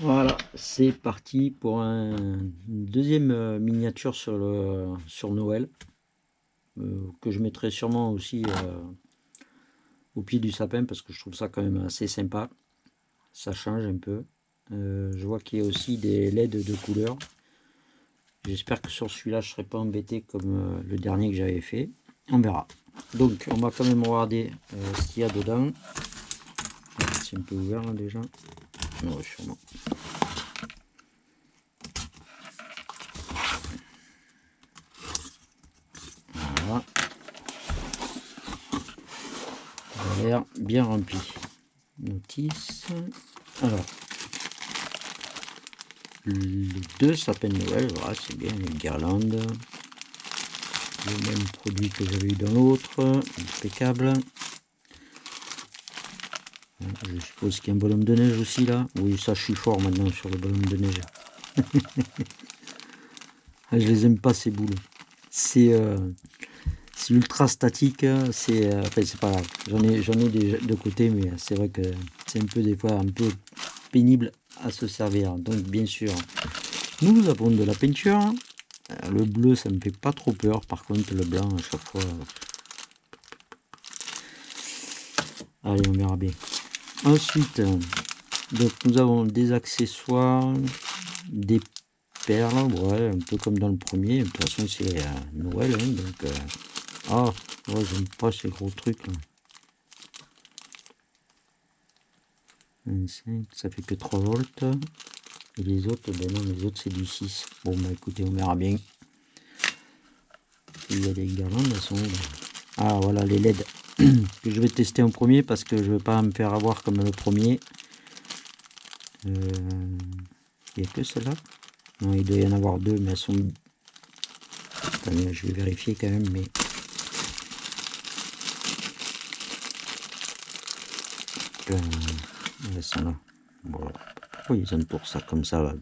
Voilà, c'est parti pour une deuxième miniature sur Noël, que je mettrai sûrement aussi au pied du sapin parce que je trouve ça quand même assez sympa. Ça change un peu. Je vois qu'il y a aussi des LED de couleur. J'espère que sur celui-là je ne serai pas embêté comme le dernier que j'avais fait. On verra. Donc on va quand même regarder ce qu'il y a dedans. C'est un peu ouvert là déjà. Non, sûrement. Voilà. Ça a l'air bien rempli. Notice. Alors, les deux sapins de Noël, voilà, c'est bien, une guirlande. Le même produit que j'avais eu dans l'autre, impeccable. Je suppose qu'il y a un bonhomme de neige aussi là. Oui, ça je suis fort maintenant sur le bonhomme de neige. Je les aime pas ces boules. C'est ultra statique, enfin, c'est pas grave. J'en ai de côté, mais c'est vrai que c'est un peu des fois un peu pénible à se servir. Donc bien sûr, nous avons de la peinture. Le bleu, ça me fait pas trop peur. Par contre, le blanc, à chaque fois. Allez, on verra bien. Ensuite, donc nous avons des accessoires, des perles, ouais, un peu comme dans le premier. De toute façon, c'est Noël, hein, donc. Ah, ouais, j'aime pas ces gros trucs là. 25, ça fait que 3 volts. Et les autres, ben non, les autres c'est du 6. Bon, bah écoutez, on verra bien. Il y a des guirlandes, elles sont où là? Ah, voilà les LED que je vais tester en premier parce que je veux pas me faire avoir comme le premier. Il n'y a que celle-là? Non, il doit y en avoir deux, mais elles sont. Attendez, je vais vérifier quand même, mais. Elles sont là. Voilà. Pourquoi ils entourent ça comme ça là?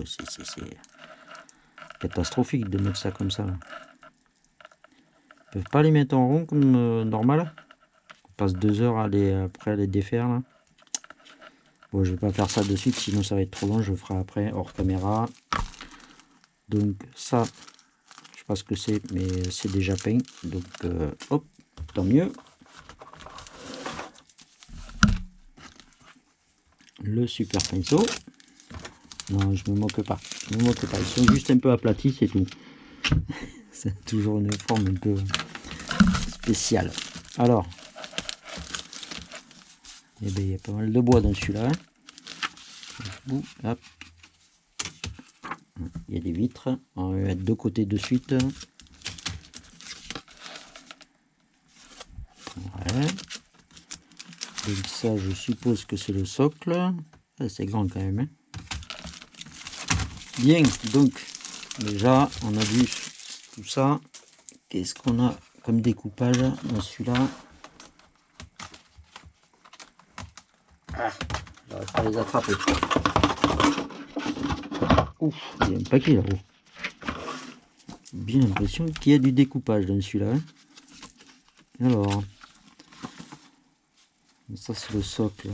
C'est catastrophique de mettre ça comme ça là. Ils peuvent pas les mettre en rond comme normal? On passe 2 heures après à les défaire là. Bon, je vais pas faire ça de suite, sinon ça va être trop long. Je le ferai après hors caméra. Donc ça, je sais pas ce que c'est, mais c'est déjà peint. Donc hop, tant mieux. Le super pinceau. Non, je me moque pas. Je me moque pas. Ils sont juste un peu aplatis, c'est tout. C'est toujours une forme un peu spéciale. Alors, eh bien, il y a pas mal de bois dans celui-là. Hop. Il y a des vitres. On va mettre deux côtés de suite. Ouais. Donc ça, je suppose que c'est le socle. Ah, c'est grand quand même. Hein. Bien, donc déjà, on a vu tout ça. Qu'est-ce qu'on a comme découpage dans celui-là? Ah, j'arrive pas à les attraper. Ouf, il y a un paquet là-haut. Bien l'impression qu'il y a du découpage dans celui-là. Hein. Alors, ça c'est le socle.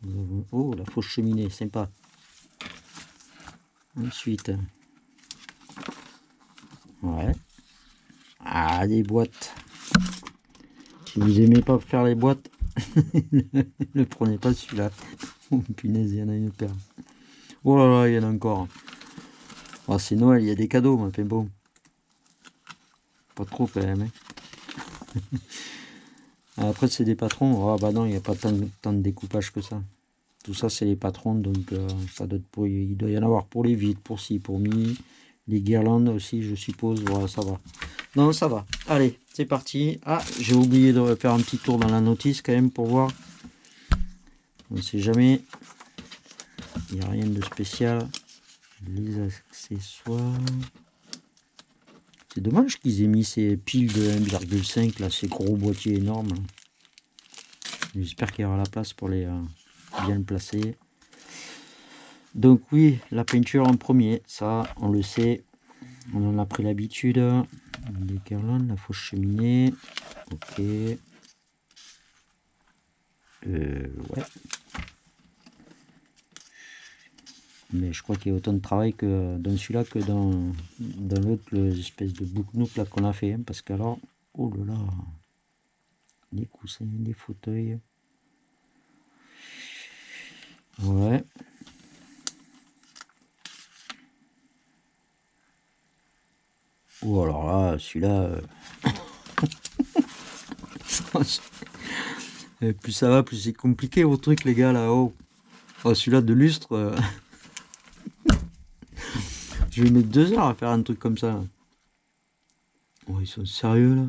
Nous avons... Oh, la fausse cheminée, sympa. Ensuite, ouais. Ah, des boîtes. Si vous aimez pas faire les boîtes, ne prenez pas celui-là. Oh punaise, il y en a une paire. Oh là là, il y en a encore. Oh, c'est Noël, il y a des cadeaux, mais enfin bon. Pas trop quand même. Hein. Après, c'est des patrons. Oh bah non, il n'y a pas tant de découpage que ça. Tout ça, c'est les patrons, donc ça doit être il doit y en avoir pour les vides, pour ci, pour mi. Les guirlandes aussi, je suppose. Voilà, ça va. Non, ça va. Allez, c'est parti. Ah, j'ai oublié de faire un petit tour dans la notice quand même pour voir. On ne sait jamais. Il n'y a rien de spécial. Les accessoires. C'est dommage qu'ils aient mis ces piles de 1,5 là, ces gros boîtiers énormes. J'espère qu'il y aura la place pour les bien le placer. Donc oui, la peinture en premier, ça on le sait, on en a pris l'habitude. Les guirlandes, la fausse cheminée, ok. Ouais. Mais je crois qu'il y a autant de travail que dans celui-là que dans l'autre, l'espèce de bouc-nook là qu'on a fait. Hein, parce qu'alors, oh là là, les coussins, les fauteuils. Ouais. Ou alors là, celui-là... plus ça va, plus c'est compliqué vos trucs les gars là-haut. Oh, celui-là de lustre... je vais mettre 2 heures à faire un truc comme ça. Oh, ils sont sérieux là?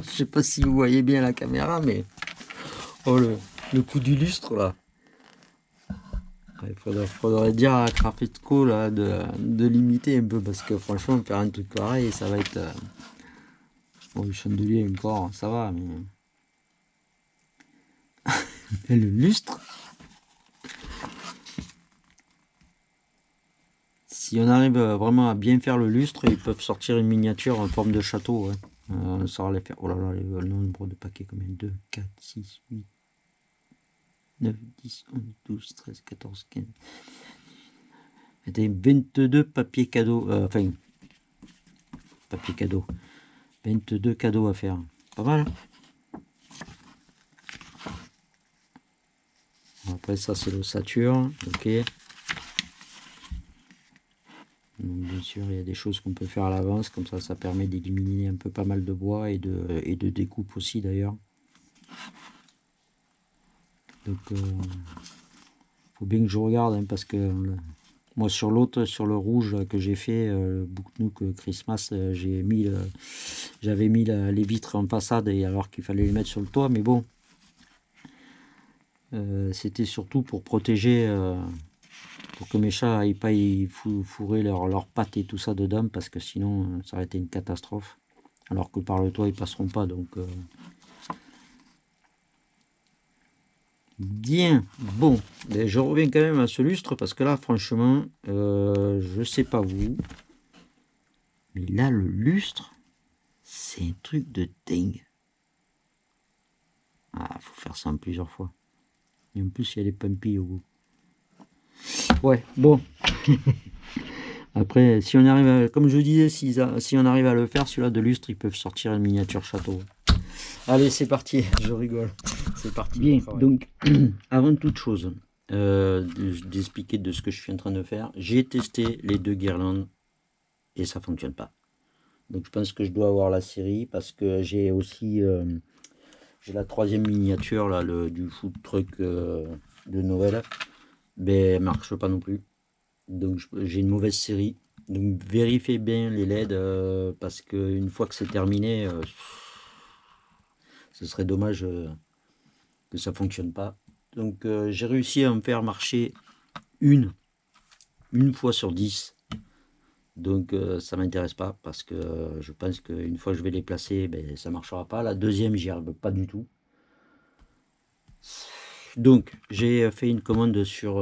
Je sais pas si vous voyez bien la caméra, mais... Oh, le coup du lustre là. Il faudrait dire à Craftco là de limiter un peu parce que franchement faire un truc pareil ça va être bon, le chandelier encore ça va mais et le lustre, si on arrive vraiment à bien faire le lustre, ils peuvent sortir une miniature en forme de château. Ouais. Ça va les faire. Oh là là, le nombre de paquets combien? 2, 4, 6, 8, 9, 10, 11, 12, 13, 14, 15. C'était 22 papiers cadeaux. Enfin, papier cadeau. 22 cadeaux à faire. Pas mal. Après ça c'est l'ossature. Ok. Donc, bien sûr il y a des choses qu'on peut faire à l'avance. Comme ça permet d'éliminer un peu pas mal de bois et de découpe aussi d'ailleurs. Donc faut bien que je regarde hein, parce que moi sur l'autre, sur le rouge là, que j'ai fait, Bouc-Nook Christmas, j'avais mis les vitres en façade et alors qu'il fallait les mettre sur le toit, mais bon, c'était surtout pour protéger, pour que mes chats n'aillent pas y fourrer leurs pattes et tout ça dedans, parce que sinon ça aurait été une catastrophe. Alors que par le toit ils passeront pas, donc bien. Bon, ben, je reviens quand même à ce lustre parce que là franchement, je sais pas vous, mais là le lustre, c'est un truc de dingue. Ah, faut faire ça en plusieurs fois. Et en plus il y a les pumpy au bout. Ouais, bon. Après, si on arrive à, comme je disais, si on arrive à le faire, celui-là de lustre, ils peuvent sortir une miniature château. Allez, c'est parti, je rigole. C'est parti. Bien, donc, avant toute chose, d'expliquer de ce que je suis en train de faire, j'ai testé les 2 guirlandes et ça fonctionne pas. Donc, je pense que je dois avoir la série parce que j'ai aussi j'ai la 3e miniature là, du food truck de Noël. Mais elle marche pas non plus. Donc, j'ai une mauvaise série. Donc, vérifiez bien les LED parce qu'une fois que c'est terminé, ce serait dommage que ça fonctionne pas. Donc j'ai réussi à me faire marcher une fois sur 10. Donc ça m'intéresse pas parce que je pense qu'une fois que je vais les placer, ben, ça marchera pas. La deuxième, j'y arrive pas du tout. Donc j'ai fait une commande sur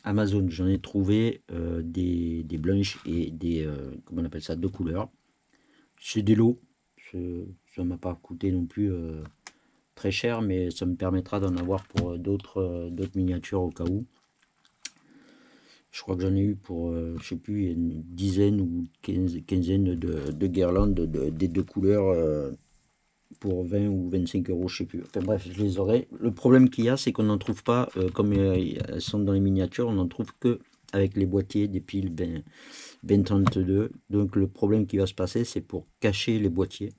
Amazon. J'en ai trouvé des blanches et des comment on appelle ça, 2 couleurs. C'est des lots. Ça m'a pas coûté non plus très cher, mais ça me permettra d'en avoir pour d'autres miniatures au cas où. Je crois que j'en ai eu pour, je sais plus, une dizaine ou quinzaine de guirlandes des 2 couleurs pour 20 ou 25 euros, je sais plus. Enfin bref, je les aurai. Le problème qu'il y a, c'est qu'on n'en trouve pas, comme elles sont dans les miniatures, on n'en trouve que avec les boîtiers des piles Ben 32. Donc le problème qui va se passer, c'est pour cacher les boîtiers.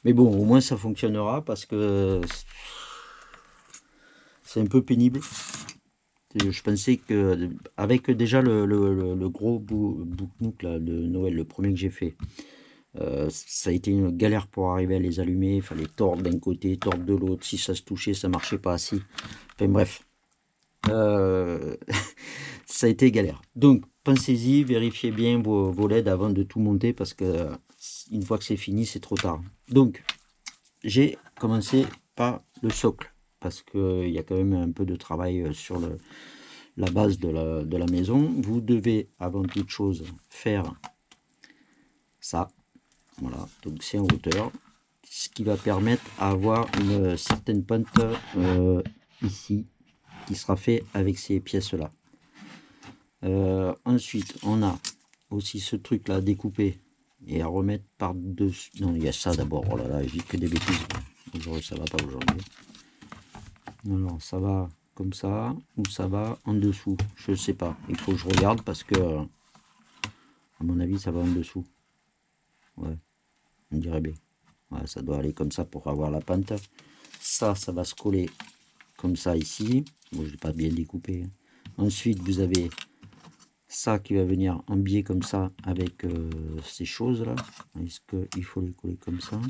Mais bon, au moins ça fonctionnera parce que c'est un peu pénible. Je pensais que avec déjà le gros Bouc-Nook là, de Noël, le premier que j'ai fait, ça a été une galère pour arriver à les allumer. Il fallait tordre d'un côté, tordre de l'autre. Si ça se touchait, ça marchait pas assez. Enfin bref, ça a été galère. Donc pensez-y, vérifiez bien vos LED avant de tout monter parce que une fois que c'est fini, c'est trop tard. Donc j'ai commencé par le socle parce qu'il y a quand même un peu de travail sur la base de la maison. Vous devez avant toute chose faire ça. Voilà, donc c'est en hauteur. ce qui va permettre à avoir une certaine pente ici, qui sera fait avec ces pièces là. Ensuite on a aussi ce truc là à découper et à remettre par dessus. Non, il y a ça d'abord. Oh là là, j'ai que des bêtises aujourd'hui, ça va pas aujourd'hui. Alors ça va comme ça ou ça va en dessous, je sais pas, il faut que je regarde parce que à mon avis ça va en dessous. Ouais, on dirait bien. Ouais, ça doit aller comme ça pour avoir la pente. Ça va se coller comme ça ici. Bon, je l'ai pas bien découpé. Ensuite vous avez ça qui va venir en biais comme ça avec ces choses là. Est-ce qu'il faut les coller comme ça?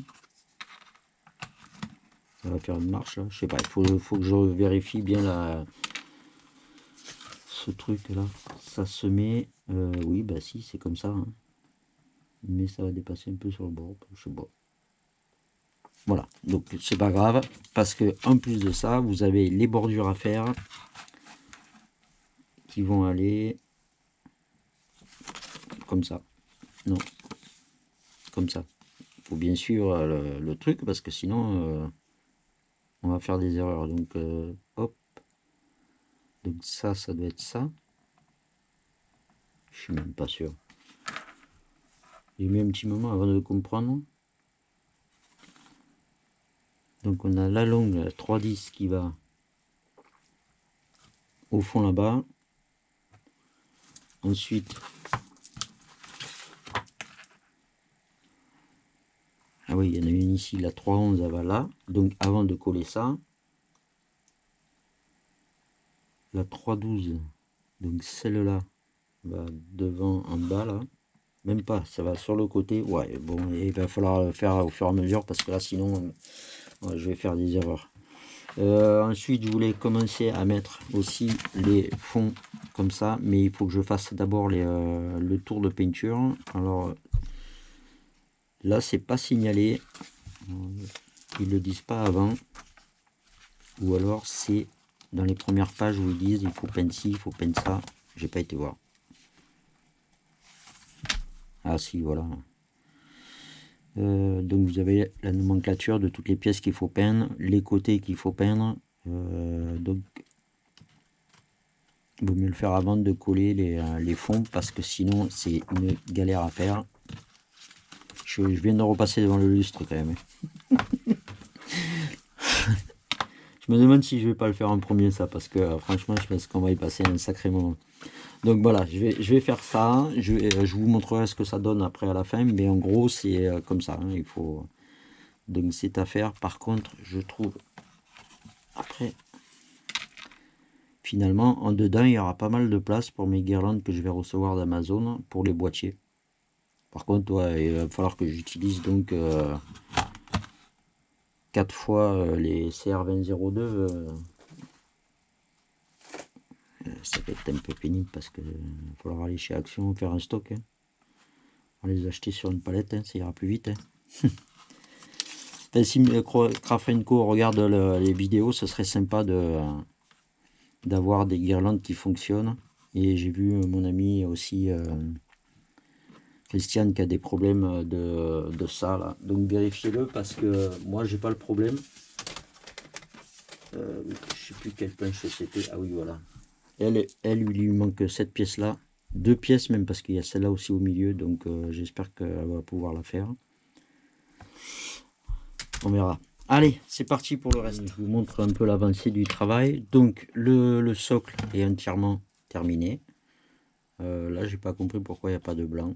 Ça va faire une marche là. Je sais pas, il faut que je vérifie bien ce truc là. Ça se met, oui bah si c'est comme ça, hein. Mais ça va dépasser un peu sur le bord, je sais pas. Voilà, donc c'est pas grave parce que en plus de ça vous avez les bordures à faire qui vont aller comme ça. Non, comme ça. Il faut bien sûr le truc parce que sinon on va faire des erreurs. Donc hop, donc ça doit être ça. Je suis même pas sûr. J'ai mis un petit moment avant de comprendre. Donc on a la longue, la 310 qui va au fond là-bas. Ensuite, ah oui, il y en a une ici, la 311, elle va là. Donc avant de coller ça, la 312, donc celle-là, va devant en bas là. Même pas, ça va sur le côté. Ouais, bon, il va falloir faire au fur et à mesure parce que là sinon, ouais, je vais faire des erreurs. Ensuite, je voulais commencer à mettre aussi les fonds comme ça, mais il faut que je fasse d'abord le tour de peinture. Alors là, c'est pas signalé, ils le disent pas avant, ou alors c'est dans les premières pages où ils disent il faut peindre ci, il faut peindre ça. J'ai pas été voir. Ah si, voilà. Donc vous avez la nomenclature de toutes les pièces qu'il faut peindre, les côtés qu'il faut peindre. Donc il vaut mieux le faire avant de coller les fonds parce que sinon c'est une galère à faire. Je viens de repasser devant le lustre quand même. Je me demande si je vais pas le faire en premier ça parce que franchement je pense qu'on va y passer un sacré moment. Donc voilà, je vais faire ça. Je vous montrerai ce que ça donne après à la fin, mais en gros c'est comme ça. Hein, il faut donc c'est à faire. Par contre, je trouve après finalement en dedans il y aura pas mal de place pour mes guirlandes que je vais recevoir d'Amazon pour les boîtiers. Par contre, ouais, il va falloir que j'utilise donc 4 fois les CR2002. Ça va être un peu pénible parce que il va falloir aller chez Action faire un stock. Hein. On va les acheter sur une palette, hein, ça ira plus vite. Hein. Enfin, si Crafenco regarde les vidéos, ce serait sympa d'avoir des guirlandes qui fonctionnent. Et j'ai vu mon ami aussi Christiane qui a des problèmes de ça là. Donc vérifiez-le parce que moi j'ai pas le problème. Je sais plus quelle planche c'était. Ah oui voilà. Elle il lui manque cette pièce là. 2 pièces même parce qu'il y a celle-là aussi au milieu. Donc j'espère qu'elle va pouvoir la faire. On verra. Allez, c'est parti pour le reste. Je vous montre un peu l'avancée du travail. Donc le socle est entièrement terminé. Là j'ai pas compris pourquoi il n'y a pas de blanc.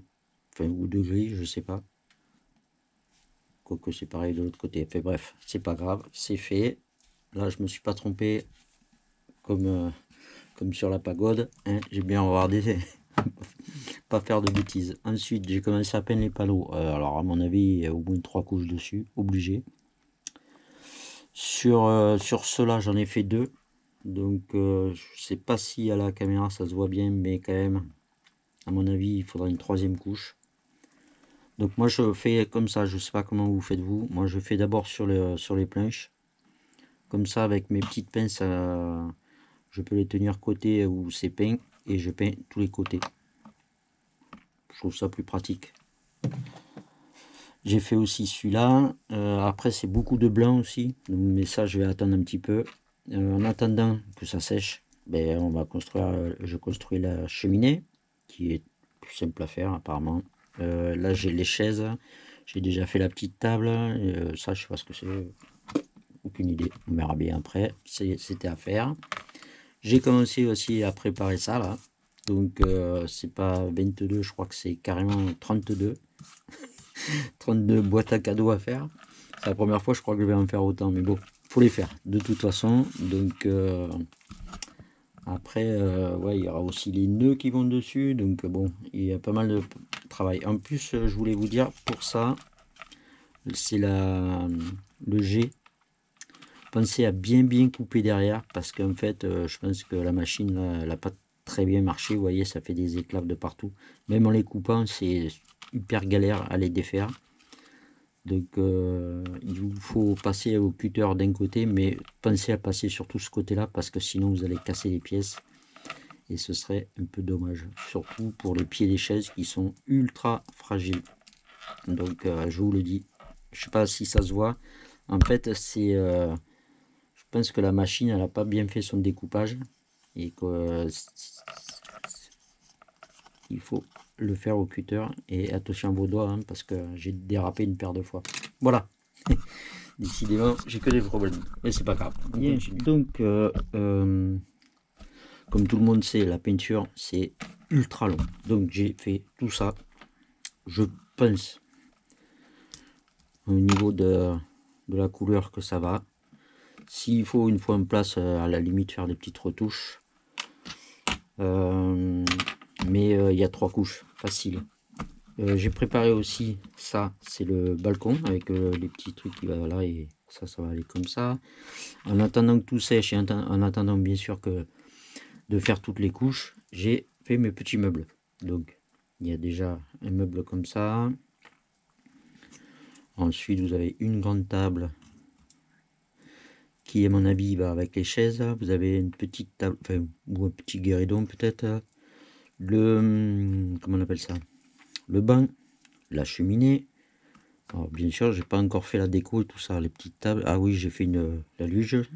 Enfin ou de gris, je sais pas. Quoique c'est pareil de l'autre côté. Enfin bref, c'est pas grave, c'est fait. Là je me suis pas trompé comme sur la pagode. Hein. J'ai bien regardé. Pas faire de bêtises. Ensuite j'ai commencé à peindre les panneaux. Alors à mon avis il y a au moins 3 couches dessus, obligé. Sur ceux-là j'en ai fait 2. Donc je sais pas si à la caméra ça se voit bien, mais quand même à mon avis il faudra une 3e couche. Donc moi je fais comme ça, je sais pas comment vous faites vous. Moi je fais d'abord sur les planches. Comme ça avec mes petites pinces, je peux les tenir côté où c'est peint et je peins tous les côtés. Je trouve ça plus pratique. J'ai fait aussi celui-là. Après, c'est beaucoup de blanc aussi. Donc, mais ça, je vais attendre un petit peu. En attendant que ça sèche, ben, on va construire, je construis la cheminée, qui est plus simple à faire apparemment. Là, j'ai les chaises. J'ai déjà fait la petite table. Ça, je sais pas ce que c'est. Aucune idée. On verra bien après. C'était à faire. J'ai commencé aussi à préparer ça là. Donc, c'est pas 22, je crois que c'est carrément 32. 32 boîtes à cadeaux à faire. C'est la première fois, je crois que je vais en faire autant. Mais bon, faut les faire de toute façon. Donc, après, ouais, il y aura aussi les nœuds qui vont dessus. Donc, bon, il y a pas mal de travail. En plus, je voulais vous dire, pour ça, c'est le G. Pensez à bien couper derrière parce qu'en fait, je pense que la machine, là, elle n'a pas très bien marché. Vous voyez, ça fait des éclaves de partout. Même en les coupant, c'est hyper galère à les défaire. Donc, il vous faut passer au cutter d'un côté, mais pensez à passer sur tout ce côté-là parce que sinon vous allez casser les pièces et ce serait un peu dommage. Surtout pour les pieds des chaises qui sont ultra fragiles. Donc, je vous le dis. Je sais pas si ça se voit. En fait, c'est je pense que la machine, elle n'a pas bien fait son découpage et que il faut le faire au cutter. Et attention à vos doigts, hein, parce que j'ai dérapé une paire de fois. Voilà. Décidément, j'ai que des problèmes. Mais c'est pas grave. Bien. Donc, comme tout le monde sait, la peinture, c'est ultra long. Donc, j'ai fait tout ça. Je pense au niveau de la couleur que ça va. S'il faut une fois en place, à la limite faire des petites retouches. Mais il y a 3 couches, facile. J'ai préparé aussi ça, c'est le balcon avec les petits trucs qui va là et ça va aller comme ça. En attendant que tout sèche et en attendant bien sûr que de faire toutes les couches, j'ai fait mes petits meubles. Donc il y a déjà un meuble comme ça. Ensuite vous avez une grande table qui à mon avis va avec les chaises. Vous avez une petite table, enfin, ou un petit guéridon peut-être. Comment on appelle ça, le banc, la cheminée. Alors bien sûr j'ai pas encore fait la déco et tout ça, les petites tables. Ah oui, j'ai fait la luge.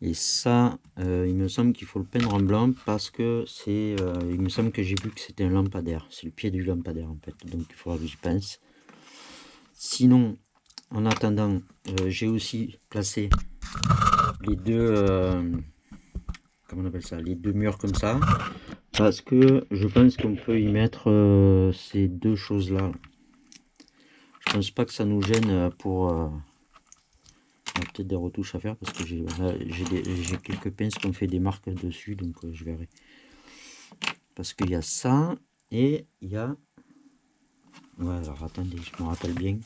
Et ça, il me semble qu'il faut le peindre en blanc parce que c'est, il me semble que j'ai vu que c'était un lampadaire. C'est le pied du lampadaire en fait, donc il faudra que je pense. Sinon, en attendant, j'ai aussi placé les deux, comment on appelle ça, les deux murs comme ça, parce que je pense qu'on peut y mettre ces deux choses là. Je pense pas que ça nous gêne pour peut-être des retouches à faire parce que j'ai quelques pinces qui ont fait des marques dessus, donc je verrai. Parce qu'il y a ça et il y a, ouais, alors attendez, je me rappelle bien.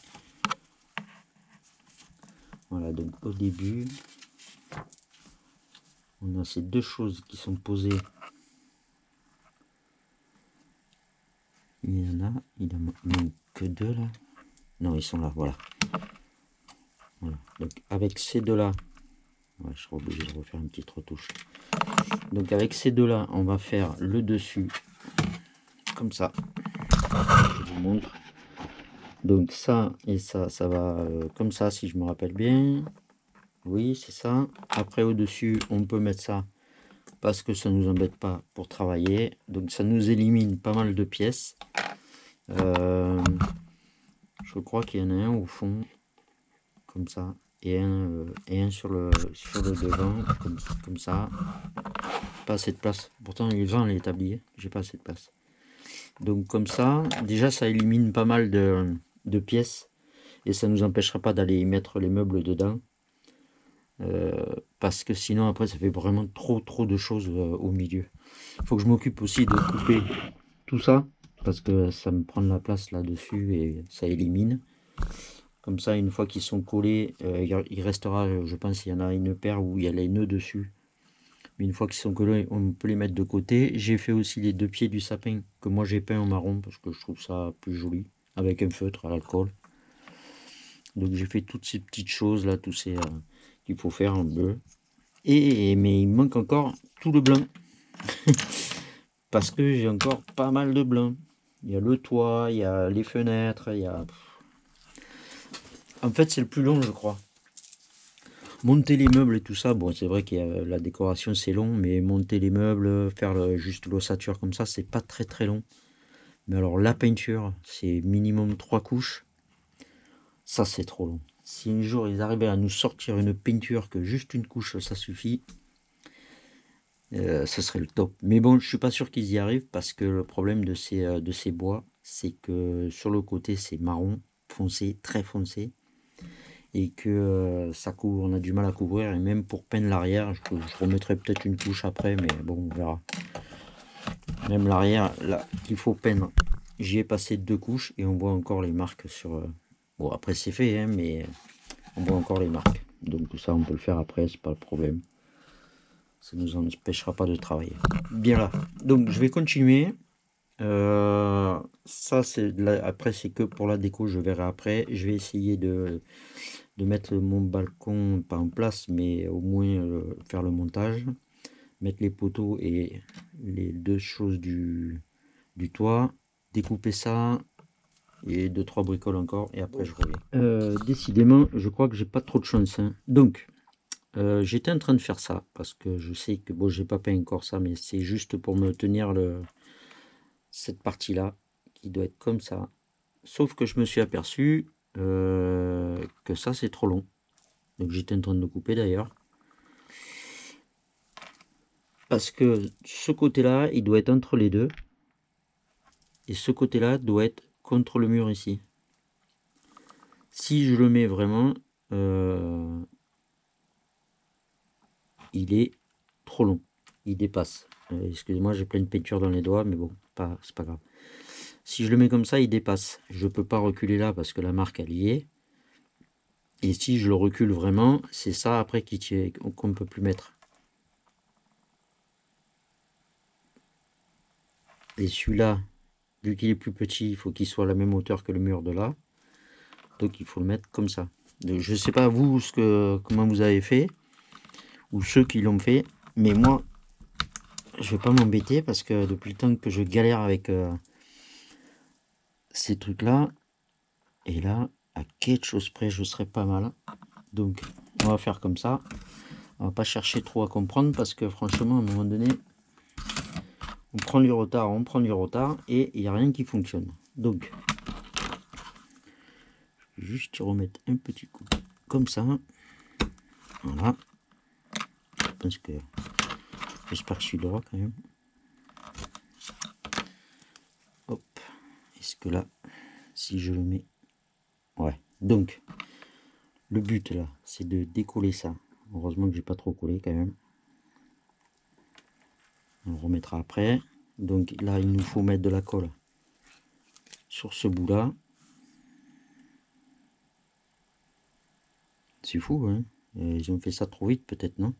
Voilà, donc au début on a ces deux choses qui sont posées. Il y en a, il en manque que deux là. Non, ils sont là, voilà. Voilà. Donc avec ces deux là, ouais, je serai obligé de refaire une petite retouche. Donc avec ces deux là, on va faire le dessus comme ça. Je vous montre. Donc ça et ça va comme ça si je me rappelle bien. Oui, c'est ça. Après au dessus, on peut mettre ça parce que ça nous embête pas pour travailler. Donc ça nous élimine pas mal de pièces. Je crois qu'il y en a un au fond comme ça et un sur le devant comme ça. Pas assez de place. Pourtant il est 20 les tabliers, j'ai pas assez de place. Donc comme ça, déjà ça élimine pas mal de pièces et ça nous empêchera pas d'aller mettre les meubles dedans. Parce que sinon après ça fait vraiment trop de choses au milieu. Il faut que je m'occupe aussi de couper tout ça parce que ça me prend de la place là dessus et ça élimine. Comme ça une fois qu'ils sont collés, il restera, je pense il y en a une paire où il y a les nœuds dessus. Mais une fois qu'ils sont collés, on peut les mettre de côté. J'ai fait aussi les deux pieds du sapin que moi j'ai peint en marron parce que je trouve ça plus joli avec un feutre à l'alcool. Donc j'ai fait toutes ces petites choses là, tous ces qu'il faut faire en bleu. Mais il me manque encore tout le blanc. Parce que j'ai encore pas mal de blanc. Il y a le toit, il y a les fenêtres, il y a En fait, c'est le plus long, je crois. Monter les meubles et tout ça, bon, c'est vrai que la décoration, c'est long, mais monter les meubles, faire juste l'ossature comme ça, c'est pas très très long. Mais alors, la peinture, c'est minimum 3 couches. Ça, c'est trop long. Si un jour, ils arrivaient à nous sortir une peinture que juste une couche, ça suffit, ce serait le top. Mais bon, je suis pas sûr qu'ils y arrivent parce que le problème de ces bois, c'est que sur le côté, c'est marron, foncé, très foncé. Et que ça couvre, on a du mal à couvrir. Et même pour peindre l'arrière, je remettrai peut-être une couche après, mais bon, on verra. Même l'arrière, là, qu'il faut peindre. J'y ai passé 2 couches et on voit encore les marques sur... Bon, après c'est fait, hein, mais on voit encore les marques. Donc ça, on peut le faire après, c'est pas le problème. Ça nous empêchera pas de travailler. Bien là. Donc je vais continuer. Ça, après, c'est que pour la déco, je verrai après. Je vais essayer de mettre mon balcon, pas en place, mais au moins faire le montage. Mettre les poteaux et les 2 choses du toit. Découper ça. Et 2-3 bricoles encore. Et après, je reviens. Décidément, je crois que j'ai pas trop de chance. Hein. Donc, j'étais en train de faire ça. Parce que je sais que, bon, j'ai pas peint encore ça, mais c'est juste pour me tenir cette partie-là. Qui doit être comme ça. Sauf que je me suis aperçu que ça, c'est trop long. Donc j'étais en train de le couper d'ailleurs. Parce que ce côté-là, il doit être entre les deux. Et ce côté-là doit être contre le mur ici. Si je le mets vraiment, il est trop long. Il dépasse. Excusez-moi, j'ai plein de peinture dans les doigts, mais bon, c'est pas grave. Si je le mets comme ça, il dépasse. Je peux pas reculer là parce que la marque elle y est. Et si je le recule vraiment, c'est ça après qu'on ne peut plus mettre. Et celui-là, vu qu'il est plus petit, il faut qu'il soit à la même hauteur que le mur de là. Donc il faut le mettre comme ça. Donc, je ne sais pas vous comment vous avez fait, ou ceux qui l'ont fait, mais moi, je vais pas m'embêter parce que depuis le temps que je galère avec ces trucs-là, et là, à quelque chose près, je serais pas mal. Donc on va faire comme ça. On va pas chercher trop à comprendre parce que franchement, à un moment donné, on prend du retard, et il n'y a rien qui fonctionne. Donc, juste y remettre un petit coup comme ça. Voilà. Je pense que j'espère que je suis droit quand même. Hop. Est-ce que là, si je le mets... Ouais. Donc, le but là, c'est de décoller ça. Heureusement que j'ai pas trop collé quand même. On le remettra après. Donc là, il nous faut mettre de la colle sur ce bout là. C'est fou, hein. Ils ont fait ça trop vite peut-être, non?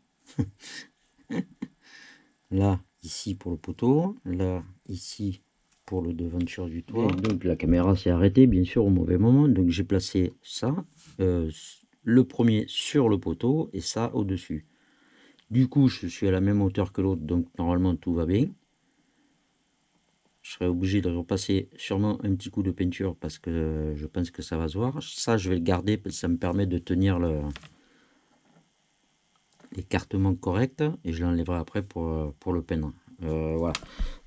Là, ici pour le poteau. Là, ici pour le devanture du toit. Et donc la caméra s'est arrêtée bien sûr au mauvais moment. Donc j'ai placé ça, le premier sur le poteau et ça au-dessus. Du coup, je suis à la même hauteur que l'autre, donc normalement tout va bien. Je serai obligé de repasser sûrement un petit coup de peinture parce que je pense que ça va se voir. Ça, je vais le garder parce que ça me permet de tenir l'écartement correct et je l'enlèverai après pour le peindre. Voilà.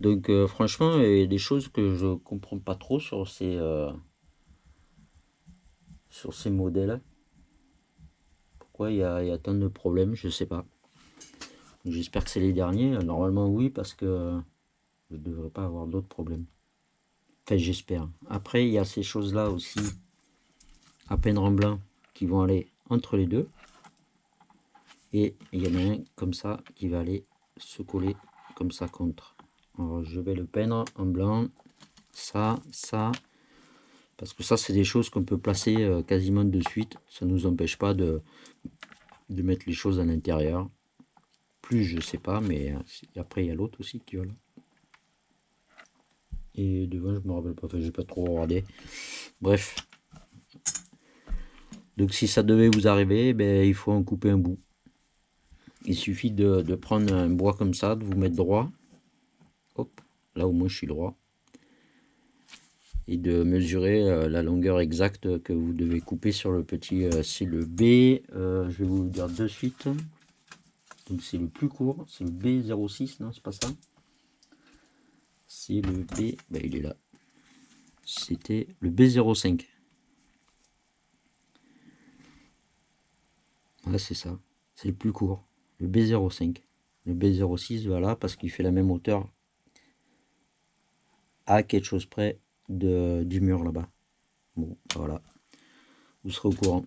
Donc franchement, il y a des choses que je comprends pas trop sur ces modèles. Pourquoi il y a tant de problèmes, je sais pas. J'espère que c'est les derniers. Normalement oui, parce que je ne devrais pas avoir d'autres problèmes. Enfin, j'espère. Après, il y a ces choses-là aussi à peindre en blanc qui vont aller entre les deux. Et il y en a un comme ça qui va aller se coller comme ça contre. Alors, je vais le peindre en blanc. Ça, parce que ça, c'est des choses qu'on peut placer quasiment de suite. Ça ne nous empêche pas de mettre les choses à l'intérieur. Plus, je sais pas, mais après, il y a l'autre aussi qui va là. Et devant, je me rappelle pas, enfin, j'ai pas trop regardé. Bref. Donc, si ça devait vous arriver, ben, il faut en couper un bout. Il suffit de prendre un bois comme ça, de vous mettre droit. Hop, là au moins je suis droit. et de mesurer la longueur exacte que vous devez couper sur le petit. C'est le B, je vais vous le dire de suite. Donc c'est le plus court, c'est le B06, non c'est pas ça. C'est le B, ben, il est là. C'était le B05. Voilà, c'est ça, c'est le plus court, le B05. Le B06, voilà, parce qu'il fait la même hauteur à quelque chose près du mur là-bas. Bon, voilà, vous serez au courant.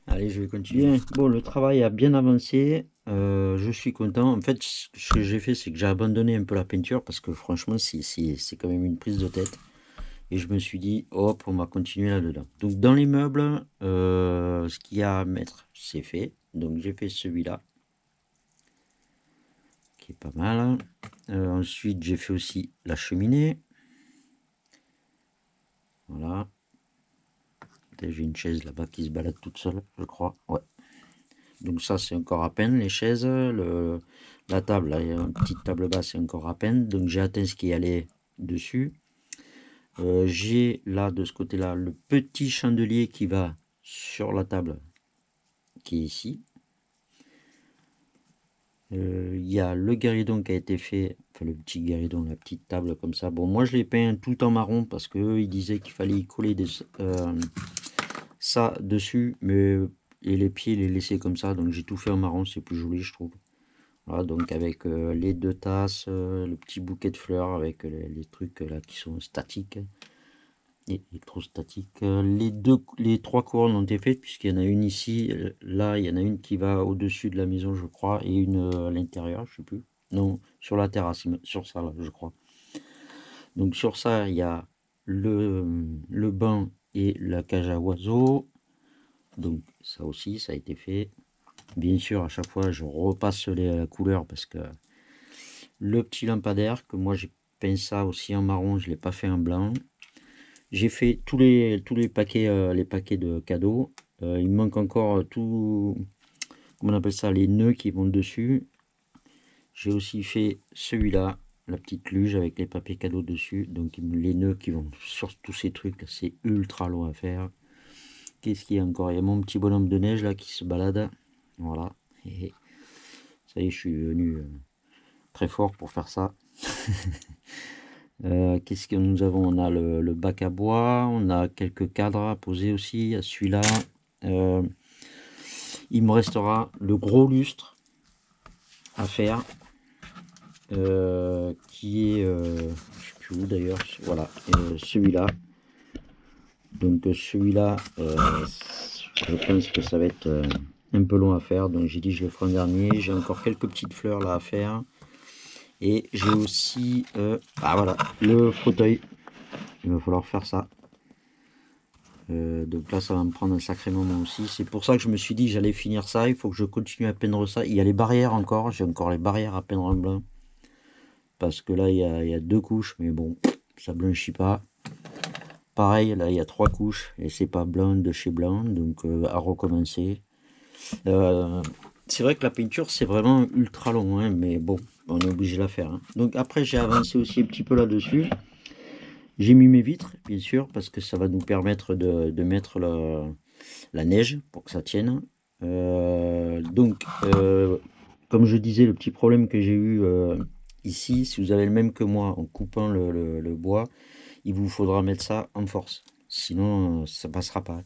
Allez, je vais continuer. Bien, bon, le travail a bien avancé. Je suis content. En fait, ce que j'ai fait, c'est que j'ai abandonné un peu la peinture parce que franchement, c'est quand même une prise de tête. Et je me suis dit, hop, on va continuer là-dedans. Donc, dans les meubles, ce qu'il y a à mettre, c'est fait. Donc, j'ai fait celui-là, qui est pas mal. Ensuite, j'ai fait aussi la cheminée. Voilà. J'ai une chaise là-bas qui se balade toute seule, je crois. Ouais. Donc ça, c'est encore à peine, les chaises. La table, là, il y a une petite table basse, c'est encore à peine. Donc j'ai atteint ce qui allait dessus. J'ai là, de ce côté-là, le petit chandelier qui va sur la table, qui est ici. Il y a le guéridon qui a été fait, enfin le petit guéridon, la petite table comme ça. Bon, moi je l'ai peint tout en marron parce qu'eux, ils disaient qu'il fallait y coller ça dessus, mais et les pieds les laisser comme ça. Donc j'ai tout fait en marron, c'est plus joli, je trouve. Voilà, donc avec les deux tasses, le petit bouquet de fleurs avec les trucs là qui sont statiques et électrostatiques. Les trois couronnes ont été faites puisqu'il y en a une ici, là il y en a une qui va au-dessus de la maison je crois et une à l'intérieur, je sais plus. Non, sur la terrasse, sur ça là je crois. Donc sur ça il y a le banc et la cage à oiseaux. Donc ça aussi ça a été fait. Bien sûr à chaque fois je repasse la couleur parce que le petit lampadaire que moi j'ai peint ça aussi en marron, je l'ai pas fait en blanc. J'ai fait tous les paquets de cadeaux. Il me manque encore tout, comment on appelle ça, les nœuds qui vont dessus. J'ai aussi fait celui-là, la petite luge avec les papiers cadeaux dessus. Donc les nœuds qui vont sur tous ces trucs, c'est ultra long à faire. Qu'est-ce qu'il y a encore? Il y a mon petit bonhomme de neige là qui se balade. Voilà. Et ça y est, je suis venu très fort pour faire ça. Qu'est-ce que nous avons? On a le bac à bois, on a quelques cadres à poser aussi, à celui-là. Il me restera le gros lustre à faire, qui est, je sais plus où d'ailleurs, voilà, celui-là. Donc celui-là, je pense que ça va être un peu long à faire, donc j'ai dit je le ferai en dernier. J'ai encore quelques petites fleurs là à faire. Et j'ai aussi, voilà, le fauteuil. Il va falloir faire ça. Donc là, ça va me prendre un sacré moment aussi. C'est pour ça que je me suis dit j'allais finir ça. Il faut que je continue à peindre ça. Il y a les barrières encore. J'ai encore les barrières à peindre en blanc. Parce que là, il y a deux couches. Mais bon, ça blanchit pas. Pareil, là, il y a trois couches. Et c'est pas blanc de chez blanc. Donc, à recommencer. C'est vrai que la peinture, c'est vraiment ultra long. Hein, mais bon, on est obligé de la faire. Hein. Donc après, j'ai avancé aussi un petit peu là-dessus. J'ai mis mes vitres, bien sûr, parce que ça va nous permettre de mettre la neige pour que ça tienne. Donc, comme je disais, le petit problème que j'ai eu ici, si vous avez le même que moi en coupant le bois, il vous faudra mettre ça en force. Sinon, ça passera pas.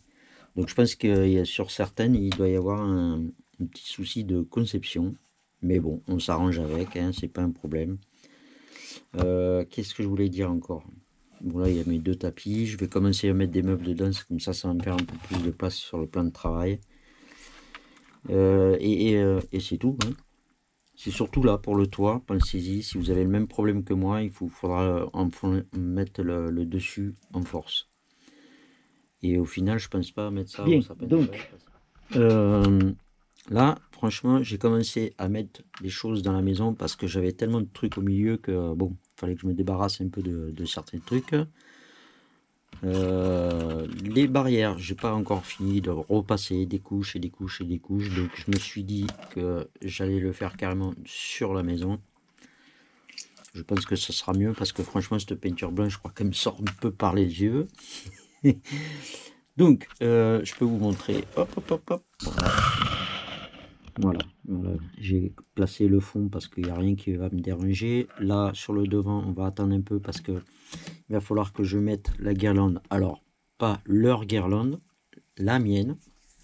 Donc, je pense que sur certaines, il doit y avoir un petit souci de conception. Mais bon, on s'arrange avec, hein, c'est pas un problème. Qu'est-ce que je voulais dire encore? Bon là il y a mes deux tapis, je vais commencer à mettre des meubles dedans, comme ça va me faire un peu plus de place sur le plan de travail. Et c'est tout. Hein. C'est surtout là pour le toit, pensez-y, si vous avez le même problème que moi, il faudra mettre le dessus en force. Et au final je pense pas mettre ça. Bien, donc là franchement j'ai commencé à mettre des choses dans la maison parce que j'avais tellement de trucs au milieu que bon, il fallait que je me débarrasse un peu de certains trucs. Les barrières, j'ai pas encore fini de repasser des couches et des couches et des couches, donc je me suis dit que j'allais le faire carrément sur la maison. Je pense que ce sera mieux parce que franchement, cette peinture blanche, je crois qu'elle me sort un peu par les yeux. Donc, je peux vous montrer. Hop, hop, hop, hop. Voilà. Voilà. J'ai placé le fond parce qu'il n'y a rien qui va me déranger. Là, sur le devant, on va attendre un peu parce que il va falloir que je mette la guirlande. Alors, pas leur guirlande, la mienne.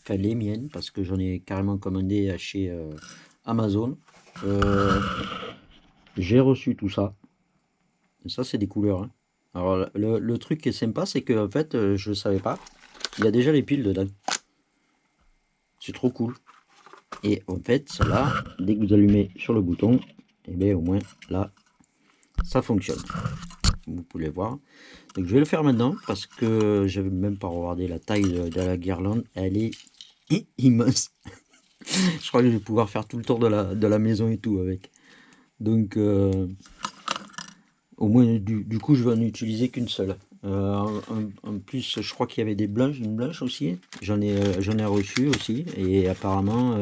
Enfin, les miennes, parce que j'en ai carrément commandé chez Amazon. J'ai reçu tout ça. Et ça, c'est des couleurs. Hein. Alors, le truc qui est sympa, c'est que en fait, je ne savais pas. Il y a déjà les piles dedans. C'est trop cool. Et en fait, celle-là, dès que vous allumez sur le bouton, et bien au moins là, ça fonctionne. Vous pouvez voir. Donc je vais le faire maintenant parce que je n'avais même pas regardé la taille de la guirlande. Elle est immense. Je crois que je vais pouvoir faire tout le tour de la maison et tout avec. Donc au moins du coup je vais en utiliser qu'une seule. En plus je crois qu'il y avait des blanches, une blanche aussi. J'en ai reçu aussi. Et apparemment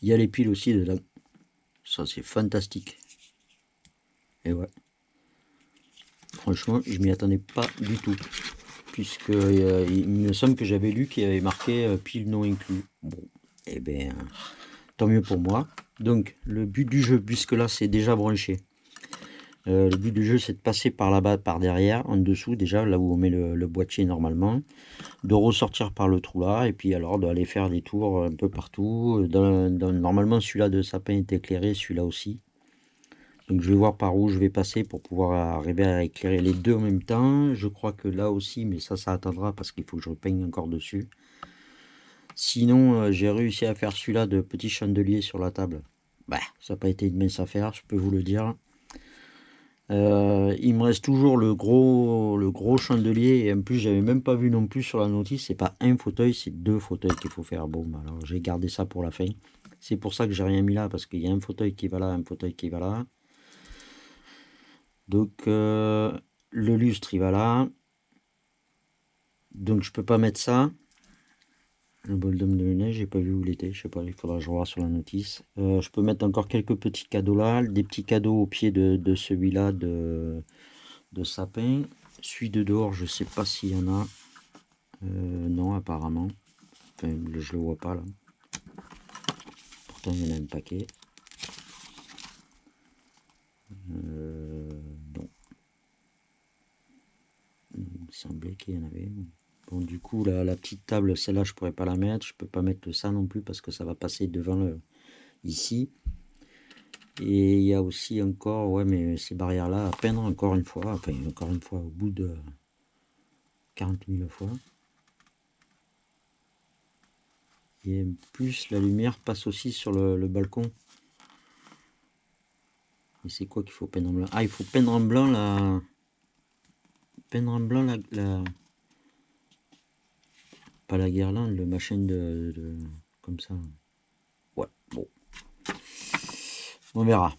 il y a les piles aussi dedans. Ça c'est fantastique. Et ouais. Franchement, je m'y attendais pas du tout. Puisque il me semble que j'avais lu qu'il y avait marqué pile non inclus. Bon, et bien, tant mieux pour moi. Donc, le but du jeu, puisque là c'est déjà branché, le but du jeu c'est de passer par là-bas, par derrière, en dessous déjà, là où on met le boîtier normalement, de ressortir par le trou là, et puis alors d'aller faire des tours un peu partout. Normalement, celui-là de sapin est éclairé, celui-là aussi. Donc je vais voir par où je vais passer pour pouvoir arriver à éclairer les deux en même temps. Je crois que là aussi, mais ça attendra parce qu'il faut que je peigne encore dessus. Sinon, j'ai réussi à faire celui-là de petit chandelier sur la table. Bah, ça n'a pas été une mince affaire, je peux vous le dire. Il me reste toujours le gros chandelier. Et en plus, j'avais même pas vu non plus sur la notice. C'est pas un fauteuil, c'est deux fauteuils qu'il faut faire. Bon, alors j'ai gardé ça pour la fin. C'est pour ça que j'ai rien mis là, parce qu'il y a un fauteuil qui va là, un fauteuil qui va là. Donc le lustre il va là. Donc je peux pas mettre ça. Le bol d'homme de neige, j'ai pas vu où il était. Je sais pas, il faudra que je regarde sur la notice. Je peux mettre encore quelques petits cadeaux là. Des petits cadeaux au pied de celui-là de sapin. Celui de dehors, je sais pas s'il y en a. Non, apparemment. Enfin, je le vois pas là. Pourtant il y en a un paquet. Non. Il me semblait qu'il y en avait. Bon, du coup, la petite table, celle-là, je pourrais pas la mettre. Je peux pas mettre ça non plus parce que ça va passer devant ici. Et il y a aussi encore, ouais, mais ces barrières-là à peindre encore une fois. Enfin, encore une fois, au bout de 40 000 fois. Et plus, la lumière passe aussi sur le balcon. Et c'est quoi qu'il faut peindre en blanc? Ah, il faut peindre en blanc la... Peindre en blanc la... Pas la guirlande, le machin de... Comme ça. Ouais, bon. On verra.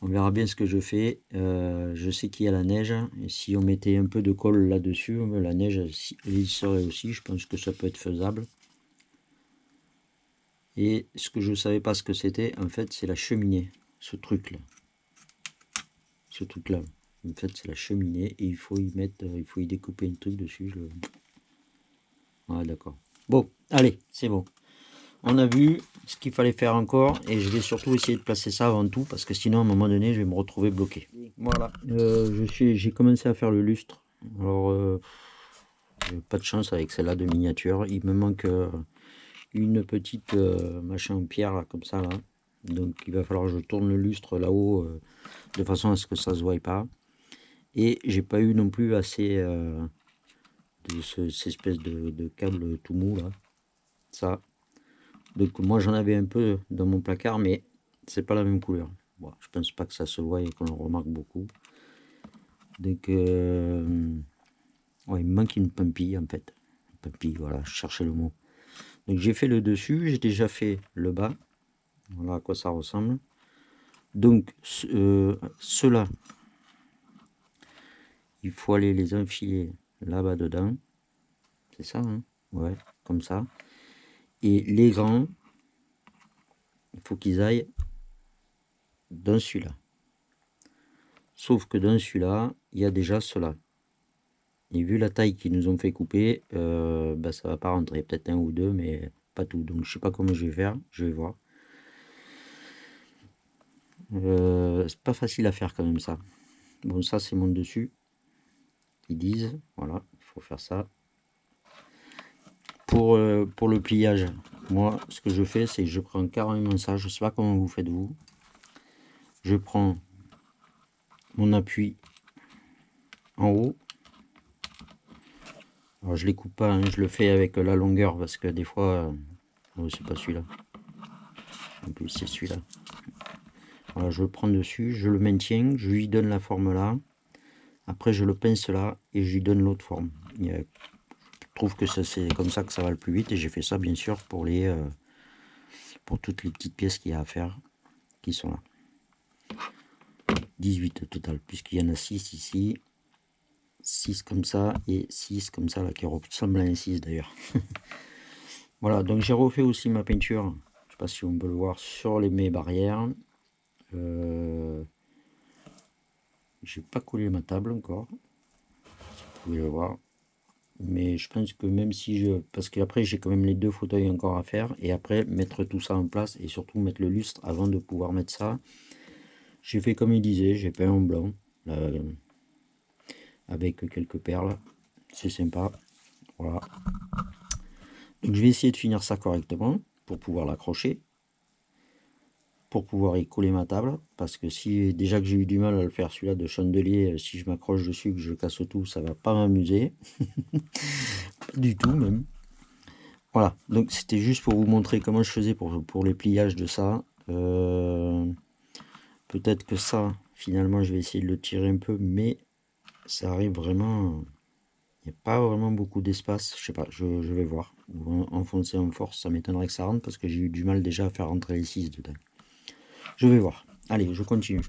On verra bien ce que je fais. Je sais qu'il y a la neige. Et si on mettait un peu de colle là-dessus, la neige, elle y serait aussi. Je pense que ça peut être faisable. Et ce que je ne savais pas ce que c'était, en fait, c'est la cheminée. Ce truc-là. Ce truc-là. En fait, c'est la cheminée. Et il faut y mettre, il faut y découper un truc dessus. Ah, d'accord. Bon, allez, c'est bon. On a vu ce qu'il fallait faire encore et je vais surtout essayer de placer ça avant tout parce que sinon à un moment donné je vais me retrouver bloqué. Voilà, j'ai commencé à faire le lustre. Alors pas de chance avec celle-là de miniature. Il me manque une petite machin en pierre là, comme ça là. Donc il va falloir que je tourne le lustre là-haut de façon à ce que ça se voie pas. Et j'ai pas eu non plus assez de cette espèce de câble tout mou là. Ça. Donc moi j'en avais un peu dans mon placard mais c'est pas la même couleur. Bon, je pense pas que ça se voit et qu'on le remarque beaucoup. Donc ouais, il me manque une pampille en fait. Une pampille, voilà, je cherchais le mot. Donc j'ai fait le dessus, j'ai déjà fait le bas. Voilà à quoi ça ressemble. Donc ceux-là, il faut aller les enfiler là-bas dedans. C'est ça, hein? Ouais, comme ça. Et les grands, il faut qu'ils aillent dans celui-là. Sauf que dans celui-là, il y a déjà cela. Et vu la taille qu'ils nous ont fait couper, bah, ça va pas rentrer. Peut-être un ou deux, mais pas tout. Donc je sais pas comment je vais faire. Je vais voir. C'est pas facile à faire quand même ça. Bon, ça c'est mon dessus. Ils disent, voilà, il faut faire ça. Pour le pliage, moi, ce que je fais, c'est que je prends carrément ça. Je sais pas comment vous faites vous. Je prends mon appui en haut. Alors je les coupe pas, hein, je le fais avec la longueur parce que des fois, oh, c'est pas celui-là. En plus c'est celui-là. Voilà, je le prends dessus, je le maintiens, je lui donne la forme là. Après je le pince là et je lui donne l'autre forme. Je trouve que c'est comme ça que ça va le plus vite et j'ai fait ça bien sûr pour pour toutes les petites pièces qu'il y a à faire qui sont là. 18 au total, puisqu'il y en a 6 ici, 6 comme ça et 6 comme ça là qui ressemblent à un 6 d'ailleurs. Voilà, donc j'ai refait aussi ma peinture, je sais pas si on peut le voir, sur mes barrières. J'ai pas collé ma table encore, vous pouvez le voir, mais je pense que même si parce qu'après j'ai quand même les 2 fauteuils encore à faire, et après mettre tout ça en place et surtout mettre le lustre avant de pouvoir mettre ça. J'ai fait comme il disait, j'ai peint en blanc avec quelques perles, c'est sympa. Voilà, donc je vais essayer de finir ça correctement pour pouvoir l'accrocher, pour pouvoir y coller ma table, parce que si déjà que j'ai eu du mal à le faire celui-là de chandelier, si je m'accroche dessus, que je casse tout, ça va pas m'amuser. Pas du tout même. Voilà, donc c'était juste pour vous montrer comment je faisais pour les pliages de ça. Peut-être que ça, finalement, je vais essayer de le tirer un peu, mais ça arrive vraiment... Il n'y a pas vraiment beaucoup d'espace, je sais pas, je vais voir. Enfoncer en force, ça m'étonnerait que ça rentre, parce que j'ai eu du mal déjà à faire rentrer les 6 dedans. Je vais voir. Allez, je continue.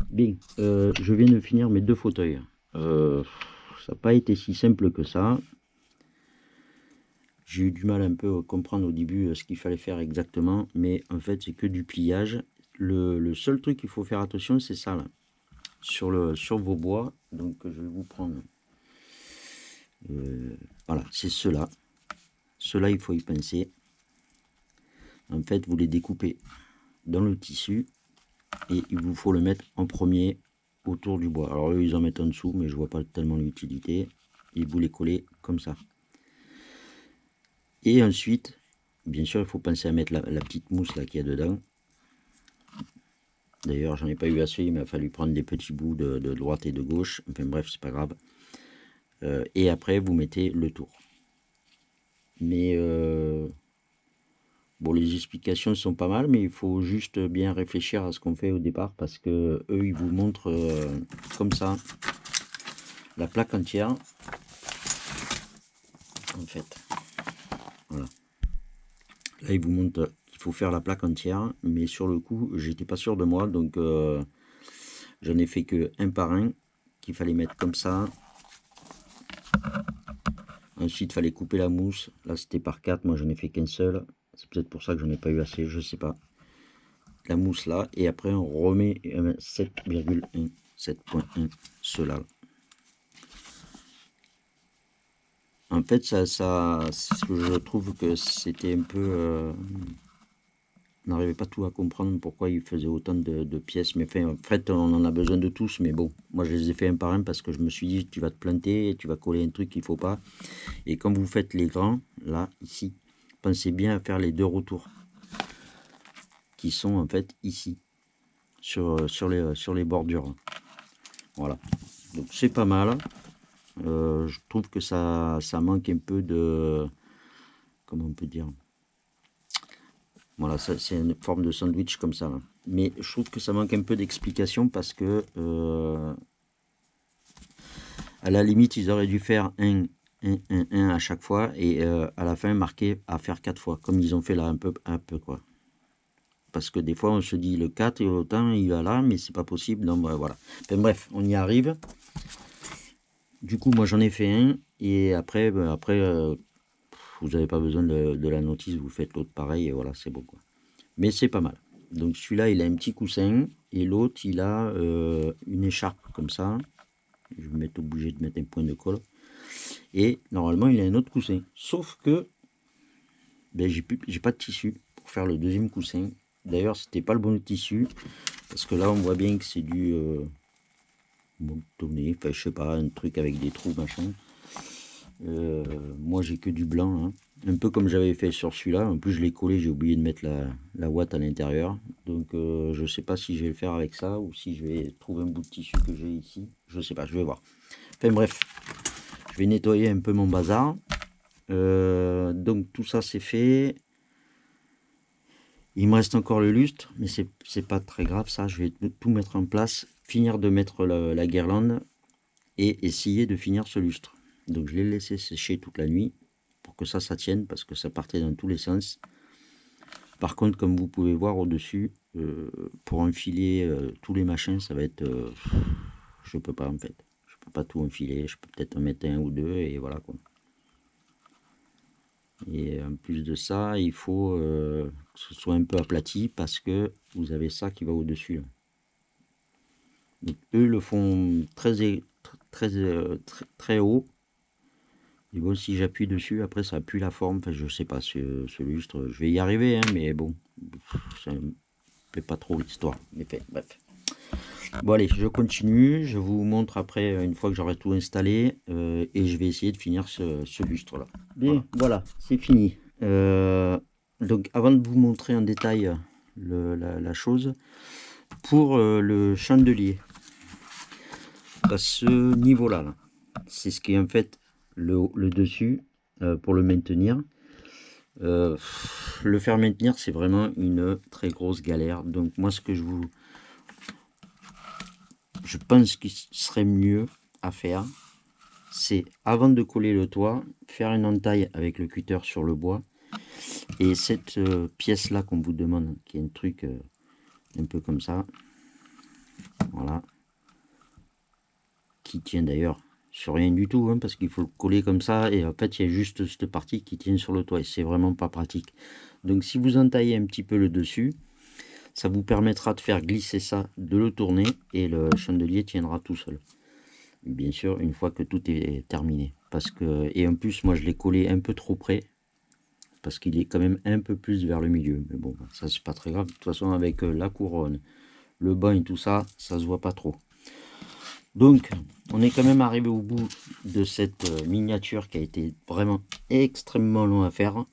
Bien, je viens de finir mes 2 fauteuils. Ça n'a pas été si simple que ça. J'ai eu du mal un peu à comprendre au début ce qu'il fallait faire exactement, mais en fait c'est que du pliage. Le seul truc qu'il faut faire attention, c'est ça là, sur vos bois. Donc je vais vous prendre, voilà, c'est ceux-là. Ceux-là, il faut y pincer. En fait, vous les découpez dans le tissu et il vous faut le mettre en premier autour du bois. Alors eux, ils en mettent en dessous, mais je vois pas tellement l'utilité. Et vous les collez comme ça. Et ensuite, bien sûr, il faut penser à mettre la petite mousse là qu'il y a dedans. D'ailleurs, j'en ai pas eu assez, il m'a fallu prendre des petits bouts de droite et de gauche. Enfin bref, c'est pas grave. Et après, vous mettez le tour. Mais bon, les explications sont pas mal, mais il faut juste bien réfléchir à ce qu'on fait au départ, parce que eux, ils vous montrent comme ça la plaque entière. En fait, voilà. Là, ils vous montrent qu'il faut faire la plaque entière, mais sur le coup, j'étais pas sûr de moi, donc j'en ai fait que un par un, qu'il fallait mettre comme ça. Ensuite, il fallait couper la mousse. Là, c'était par 4. Moi, j'en ai fait qu'un seul. C'est peut-être pour ça que j'en ai pas eu assez. Je sais pas. La mousse là. Et après, on remet 7,1. 7,1. Cela. En fait, je trouve que c'était un peu... on n'arrivait pas tout à comprendre pourquoi il faisait autant de pièces. Mais en fait, on en a besoin de tous. Mais bon, moi, je les ai fait un par un parce que je me suis dit, tu vas te planter, tu vas coller un truc qu'il faut pas. Et quand vous faites les grands, là, ici, pensez bien à faire les 2 retours qui sont en fait ici, sur les bordures. Voilà, donc c'est pas mal. Je trouve que ça manque un peu de... Comment on peut dire? Voilà, ça c'est une forme de sandwich comme ça. Là. Mais je trouve que ça manque un peu d'explication parce que à la limite, ils auraient dû faire un à chaque fois et à la fin marquer à faire 4 fois, comme ils ont fait là un peu quoi. Parce que des fois on se dit le 4 et autant il va là, mais c'est pas possible, donc voilà. Enfin, bref, on y arrive. Du coup, moi j'en ai fait un, et après, vous n'avez pas besoin de la notice, vous faites l'autre pareil, et voilà, c'est bon quoi. Mais c'est pas mal. Donc celui-là, il a un petit coussin et l'autre, il a une écharpe comme ça. Je vais m'être obligé de mettre un point de colle. Et normalement, il a un autre coussin. Sauf que ben, j'ai pas de tissu pour faire le deuxième coussin. D'ailleurs, c'était pas le bon tissu. Parce que là, on voit bien que c'est du montonné. Enfin, je sais pas, un truc avec des trous, machin. Moi, j'ai que du blanc. Hein. Un peu comme j'avais fait sur celui-là. En plus, je l'ai collé. J'ai oublié de mettre la ouate à l'intérieur. Donc, je sais pas si je vais le faire avec ça ou si je vais trouver un bout de tissu que j'ai ici. Je sais pas, je vais voir. Enfin, bref. Je vais nettoyer un peu mon bazar. Donc, tout ça, c'est fait. Il me reste encore le lustre, mais c'est pas très grave ça, je vais tout mettre en place, finir de mettre la guirlande et essayer de finir ce lustre. Donc je l'ai laissé sécher toute la nuit pour que ça tienne parce que ça partait dans tous les sens. Par contre, comme vous pouvez voir au-dessus, pour enfiler tous les machins, ça va être... je peux pas en fait, je peux pas tout enfiler, je peux peut-être en mettre un ou deux et voilà quoi. Et en plus de ça, il faut que ce soit un peu aplati parce que vous avez ça qui va au-dessus. Donc, eux le font très haut. Et bon, si j'appuie dessus, après ça pue la forme. Enfin, je sais pas, ce lustre, je vais y arriver, hein, mais bon, ça ne fait pas trop l'histoire. Mais bref. Bon allez, je continue, je vous montre après une fois que j'aurai tout installé et je vais essayer de finir ce lustre là. Bien, voilà, c'est fini. Donc avant de vous montrer en détail la chose, pour le chandelier, à ce niveau là, c'est ce qui est en fait le dessus pour le maintenir. Le faire maintenir, c'est vraiment une très grosse galère. Donc moi, ce que je pense qu'il serait mieux à faire, c'est avant de coller le toit, faire une entaille avec le cutter sur le bois. Et cette pièce là qu'on vous demande, qui est un truc un peu comme ça, voilà, qui tient d'ailleurs sur rien du tout, hein, parce qu'il faut le coller comme ça, et en fait il y a juste cette partie qui tient sur le toit, et c'est vraiment pas pratique. Donc si vous entaillez un petit peu le dessus, ça vous permettra de faire glisser ça, de le tourner, et le chandelier tiendra tout seul. Bien sûr, une fois que tout est terminé. Parce que, et en plus, moi je l'ai collé un peu trop près, parce qu'il est quand même un peu plus vers le milieu. Mais bon, ça c'est pas très grave. De toute façon, avec la couronne, le banc et tout ça, ça se voit pas trop. Donc, on est quand même arrivé au bout de cette miniature qui a été vraiment extrêmement long à faire.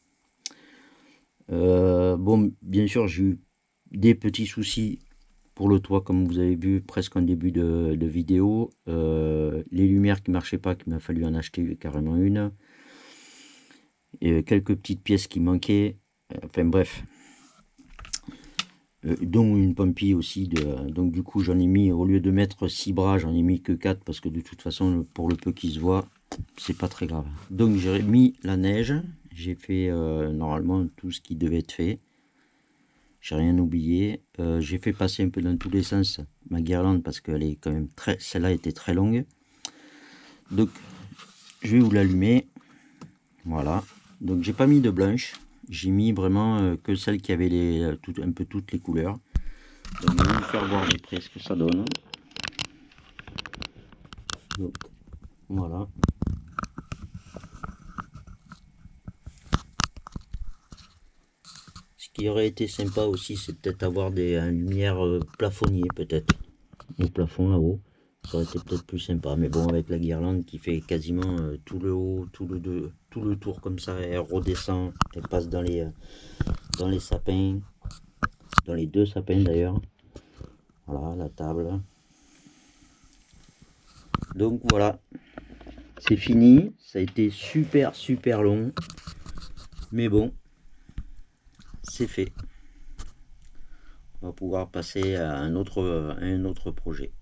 Bon, bien sûr, j'ai eu des petits soucis pour le toit, comme vous avez vu presque en début de vidéo. Les lumières qui marchaient pas, qu'il m'a fallu en acheter carrément une. Et quelques petites pièces qui manquaient. Enfin bref. Dont une Pompi aussi. Donc du coup, j'en ai mis, au lieu de mettre 6 bras, j'en ai mis que 4 parce que de toute façon, pour le peu qui se voit, c'est pas très grave. Donc j'ai mis la neige. J'ai fait normalement tout ce qui devait être fait. J'ai rien oublié. J'ai fait passer un peu dans tous les sens ma guirlande parce qu'elle est quand même celle-là était très longue. Donc je vais vous l'allumer. Voilà. Donc j'ai pas mis de blanche. J'ai mis vraiment que celle qui avait un peu toutes les couleurs. Donc je vais vous faire voir de près ce que ça donne. Donc voilà. Ce qui aurait été sympa aussi, c'est peut-être avoir une lumière plafonnier peut-être au plafond là-haut. Ça aurait été peut-être plus sympa. Mais bon, avec la guirlande qui fait quasiment tout le haut, tout le tour comme ça, elle redescend, elle passe dans les sapins, dans les deux sapins d'ailleurs. Voilà la table. Donc voilà, c'est fini. Ça a été super long. Mais bon, c'est fait. On va pouvoir passer à un autre projet.